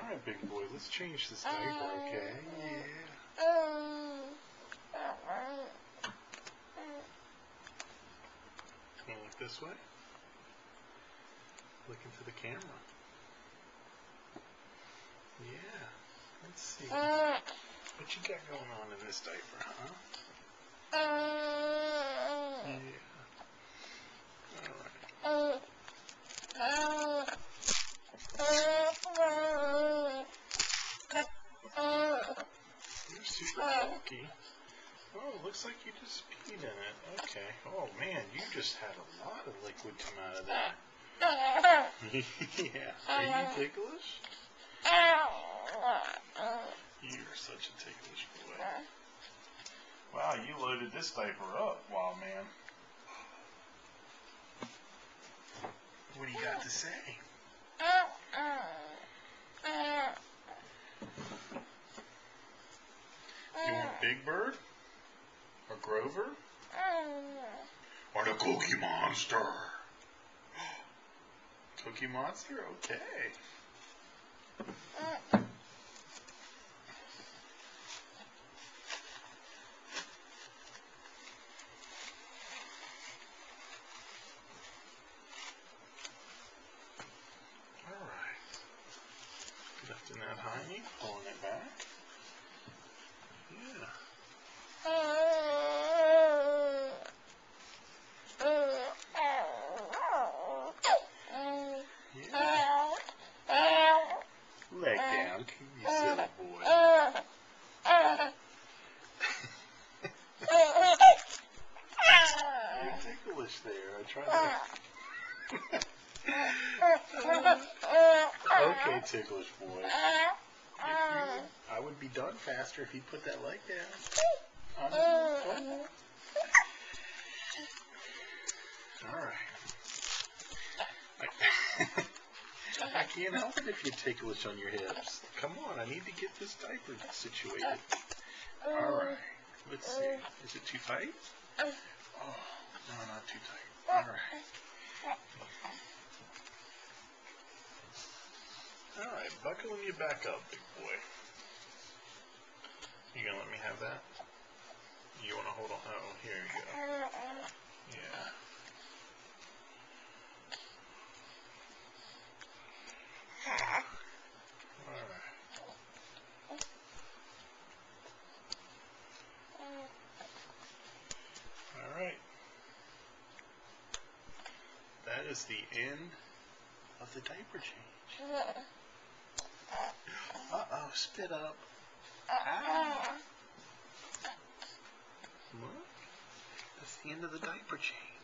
Alright, big boy, let's change this diaper, okay? Yeah. Wanna look this way? Look into the camera. Yeah. Let's see. What you got going on in this diaper, huh? Yeah. Alright. You're super bulky. Oh, looks like you just peed in it. Okay. Oh, man, you just had a lot of liquid come out of there. Yeah. Are you ticklish? You're such a ticklish boy. Wow, you loaded this diaper up, wild man. What do you got to say? You want Big Bird? Or Grover? Or the Cookie Monster? Cookie Monster? Okay. Alright. Lifting that hiney, pulling it back. Yeah. Leg down, you silly boy. You're ticklish there. I tried to. Okay, ticklish boy. I would be done faster if you put that leg down. Alright. I can't help it if you're ticklish on your hips. Come on, I need to get this diaper situated. Alright, let's see. Is it too tight? Oh, no, not too tight. Alright. Alright, buckling you back up, big boy. You gonna let me have that? You wanna hold on? Oh, here you go. Yeah. Alright. That is the end of the diaper change. Uh-oh, spit up. Ah. Look. That's the end of the diaper change.